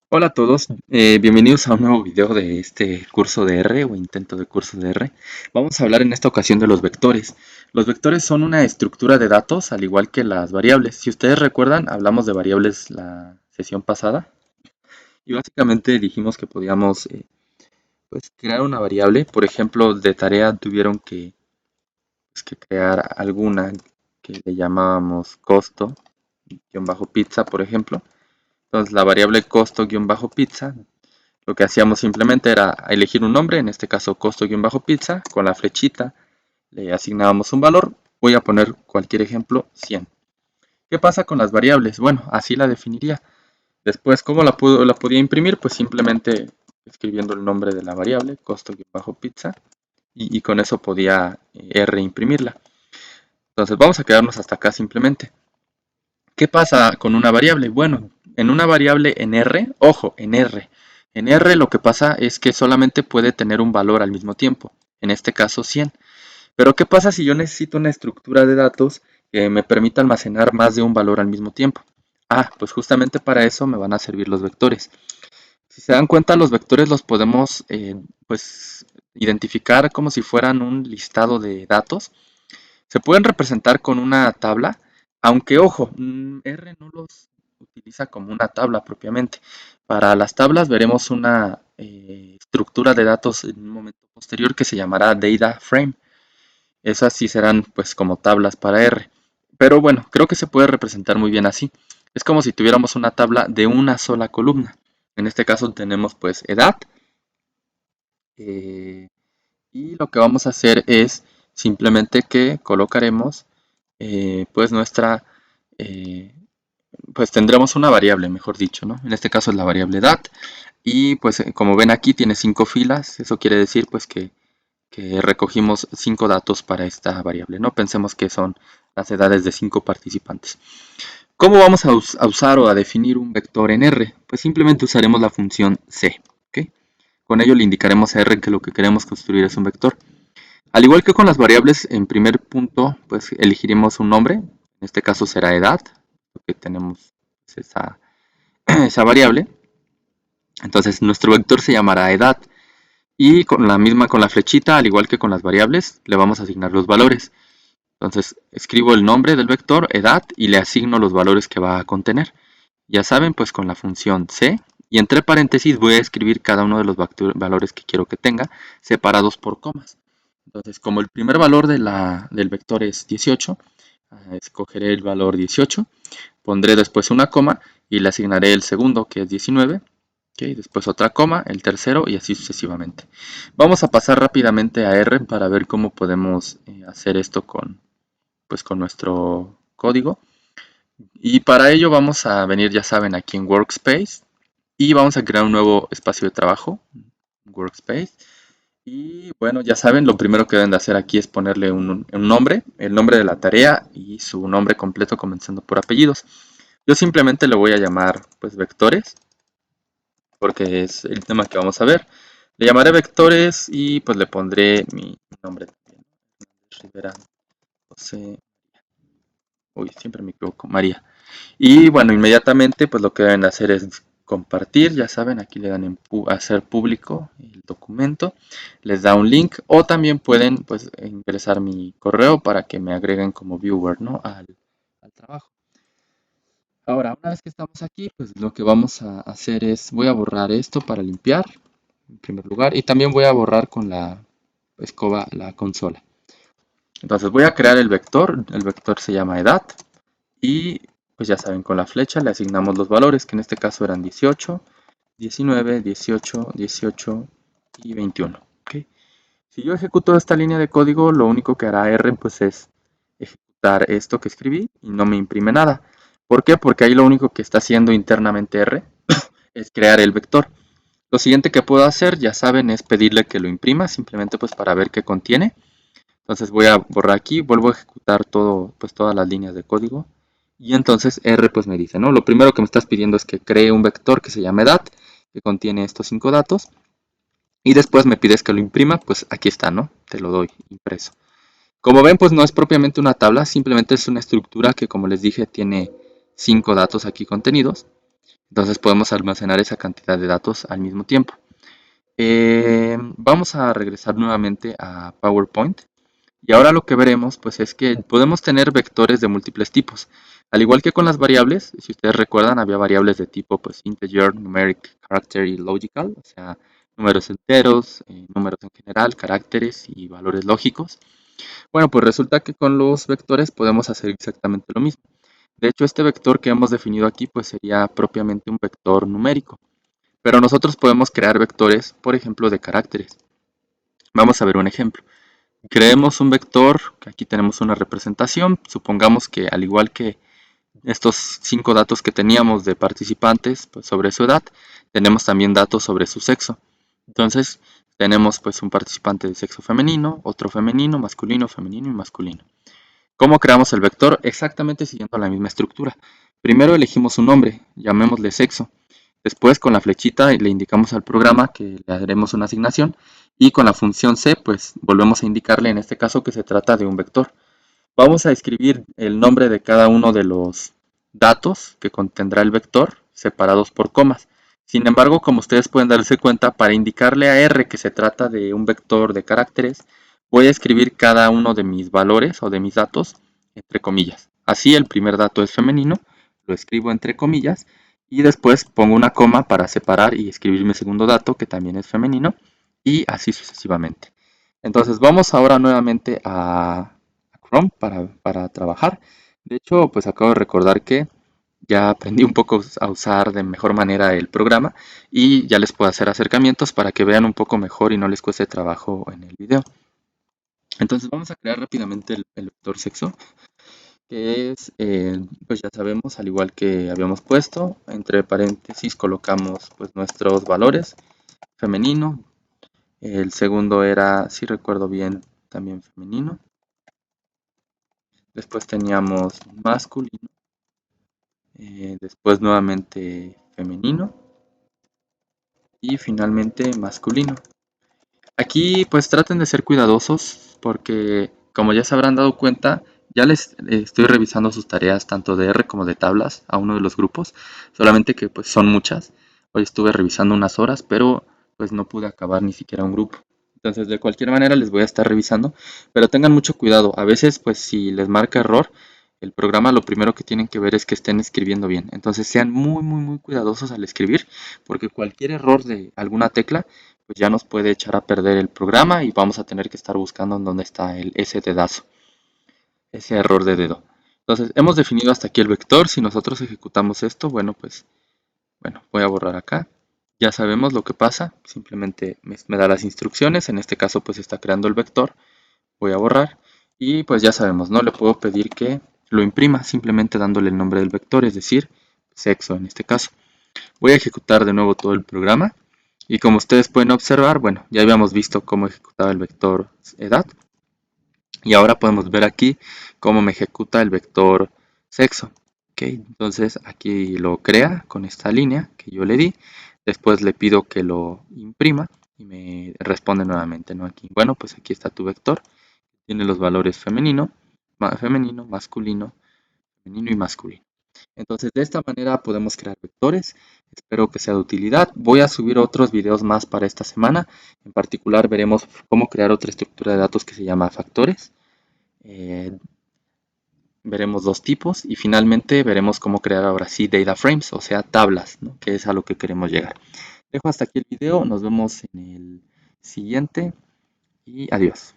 Hola a todos, bienvenidos a un nuevo video de este curso de R o intento de curso de R. Vamos a hablar en esta ocasión de los vectores. Los vectores son una estructura de datos al igual que las variables. Si ustedes recuerdan, hablamos de variables la sesión pasada y básicamente dijimos que podíamos pues, crear una variable. Por ejemplo, de tarea tuvieron que crear alguna que le llamábamos costo-pizza, por ejemplo. Entonces la variable costo-pizza, lo que hacíamos simplemente era elegir un nombre, en este caso costo-pizza, con la flechita le asignábamos un valor. Voy a poner cualquier ejemplo, 100. ¿Qué pasa con las variables? Bueno, así la definiría. Después, ¿cómo la podía imprimir? Pues simplemente escribiendo el nombre de la variable, costo-pizza, y con eso podía reimprimirla. Entonces vamos a quedarnos hasta acá simplemente. ¿Qué pasa con una variable? Bueno, en una variable en R, ojo, en R lo que pasa es que solamente puede tener un valor al mismo tiempo, en este caso 100. Pero ¿qué pasa si yo necesito una estructura de datos que me permita almacenar más de un valor al mismo tiempo? Ah, pues justamente para eso me van a servir los vectores. Si se dan cuenta, los vectores los podemos pues identificar como si fueran un listado de datos. Se pueden representar con una tabla, aunque ojo, R no los utiliza como una tabla propiamente. Para las tablas veremos una estructura de datos en un momento posterior que se llamará Data Frame. Esas sí serán pues como tablas para R. Pero bueno, creo que se puede representar muy bien así. Es como si tuviéramos una tabla de una sola columna. En este caso tenemos pues edad, eh, y lo que vamos a hacer es simplemente que colocaremos pues nuestra, eh, pues tendremos una variable, mejor dicho, ¿no? En este caso es la variable edad, y pues como ven aquí tiene 5 filas. Eso quiere decir pues que recogimos 5 datos para esta variable, ¿no? Pensemos que son las edades de 5 participantes. ¿Cómo vamos a usar o a definir un vector en R? Pues simplemente usaremos la función C, ¿ok? Con ello le indicaremos a R que lo que queremos construir es un vector. Al igual que con las variables, en primer punto, pues elegiremos un nombre. En este caso será edad, porque tenemos pues, esa variable. Entonces nuestro vector se llamará edad. Y con la flechita, al igual que con las variables, le vamos a asignar los valores. Entonces escribo el nombre del vector, edad, y le asigno los valores que va a contener. Ya saben, pues con la función C. Y entre paréntesis voy a escribir cada uno de los valores que quiero que tenga, separados por comas. Entonces, como el primer valor del vector es 18, escogeré el valor 18, pondré después una coma y le asignaré el segundo, que es 19, ¿okay? Después otra coma, el tercero y así sucesivamente. Vamos a pasar rápidamente a R para ver cómo podemos hacer esto pues, con nuestro código. Y para ello vamos a venir, ya saben, aquí en Workspace y vamos a crear un nuevo espacio de trabajo, Workspace. Y bueno, ya saben, lo primero que deben de hacer aquí es ponerle un nombre, el nombre de la tarea y su nombre completo comenzando por apellidos. Yo simplemente le voy a llamar pues vectores, porque es el tema que vamos a ver. Le llamaré vectores y pues le pondré mi nombre también. Rivera José. Uy, siempre me equivoco, María. Y bueno, inmediatamente pues lo que deben hacer es compartir, ya saben, aquí le dan en hacer público el documento, les da un link o también pueden pues ingresar mi correo para que me agreguen como viewer, ¿no? al trabajo. Ahora, una vez que estamos aquí, pues lo que vamos a hacer es, voy a borrar esto para limpiar, en primer lugar, y también voy a borrar con la escoba la consola. Entonces voy a crear el vector se llama edad, y pues ya saben, con la flecha le asignamos los valores, que en este caso eran 18, 19, 18, 18 y 21. ¿Okay? Si yo ejecuto esta línea de código, lo único que hará R pues es ejecutar esto que escribí y no me imprime nada. ¿Por qué? Porque ahí lo único que está haciendo internamente R es crear el vector. Lo siguiente que puedo hacer, ya saben, es pedirle que lo imprima, simplemente pues para ver qué contiene. Entonces voy a borrar aquí, vuelvo a ejecutar todo, pues todas las líneas de código. Y entonces R pues me dice, ¿no? Lo primero que me estás pidiendo es que cree un vector que se llame edad, que contiene estos 5 datos. Y después me pides que lo imprima, pues aquí está, ¿no? Te lo doy impreso. Como ven, pues no es propiamente una tabla, simplemente es una estructura que, como les dije, tiene 5 datos aquí contenidos. Entonces podemos almacenar esa cantidad de datos al mismo tiempo. Vamos a regresar nuevamente a PowerPoint. Y ahora lo que veremos pues es que podemos tener vectores de múltiples tipos. Al igual que con las variables, si ustedes recuerdan, había variables de tipo pues integer, numeric, character y logical, o sea, números enteros, números en general, caracteres y valores lógicos. Bueno, pues resulta que con los vectores podemos hacer exactamente lo mismo. De hecho, este vector que hemos definido aquí pues sería propiamente un vector numérico. Pero nosotros podemos crear vectores, por ejemplo, de caracteres. Vamos a ver un ejemplo. Creemos un vector, que aquí tenemos una representación, supongamos que al igual que estos 5 datos que teníamos de participantes pues, sobre su edad, tenemos también datos sobre su sexo. Entonces tenemos pues un participante de sexo femenino, otro femenino y masculino. ¿Cómo creamos el vector? Exactamente siguiendo la misma estructura. Primero elegimos un nombre, llamémosle sexo. Después con la flechita le indicamos al programa que le haremos una asignación y con la función C pues volvemos a indicarle en este caso que se trata de un vector. Vamos a escribir el nombre de cada uno de los datos que contendrá el vector separados por comas. Sin embargo, como ustedes pueden darse cuenta, para indicarle a R que se trata de un vector de caracteres, voy a escribir cada uno de mis valores o de mis datos entre comillas. Así el primer dato es femenino, lo escribo entre comillas y después pongo una coma para separar y escribir mi segundo dato que también es femenino y así sucesivamente. Entonces vamos ahora nuevamente a Chrome para trabajar. De hecho, pues acabo de recordar que ya aprendí un poco a usar de mejor manera el programa y ya les puedo hacer acercamientos para que vean un poco mejor y no les cueste trabajo en el video. Entonces vamos a crear rápidamente el vector sexo, que es, pues ya sabemos, al igual que habíamos puesto, entre paréntesis colocamos pues nuestros valores, femenino, el segundo era, si recuerdo bien, también femenino, después teníamos masculino, después nuevamente femenino y finalmente masculino. Aquí pues traten de ser cuidadosos porque como ya se habrán dado cuenta, ya les estoy revisando sus tareas tanto de R como de tablas a uno de los grupos, solamente que pues son muchas. Hoy estuve revisando unas horas, pero pues no pude acabar ni siquiera un grupo. Entonces de cualquier manera les voy a estar revisando, pero tengan mucho cuidado. A veces pues si les marca error, el programa lo primero que tienen que ver es que estén escribiendo bien. Entonces sean muy cuidadosos al escribir, porque cualquier error de alguna tecla pues ya nos puede echar a perder el programa y vamos a tener que estar buscando en dónde está ese dedazo, ese error de dedo. Entonces hemos definido hasta aquí el vector. Si nosotros ejecutamos esto, bueno, pues bueno, voy a borrar acá. Ya sabemos lo que pasa, simplemente me da las instrucciones, en este caso pues está creando el vector, voy a borrar y pues ya sabemos, ¿no? Le puedo pedir que lo imprima simplemente dándole el nombre del vector, es decir, sexo en este caso. Voy a ejecutar de nuevo todo el programa y como ustedes pueden observar, bueno, ya habíamos visto cómo ejecutaba el vector edad y ahora podemos ver aquí cómo me ejecuta el vector sexo. Okay, entonces aquí lo crea con esta línea que yo le di, después le pido que lo imprima y me responde nuevamente, ¿no? Aquí, bueno, pues aquí está tu vector, tiene los valores femenino, masculino, femenino y masculino. Entonces de esta manera podemos crear vectores. Espero que sea de utilidad. Voy a subir otros videos más para esta semana. En particular veremos cómo crear otra estructura de datos que se llama factores. Eh, Veremos dos tipos y finalmente veremos cómo crear ahora sí data frames, o sea tablas, ¿no? Que es a lo que queremos llegar. Dejo hasta aquí el video. Nos vemos en el siguiente y adiós.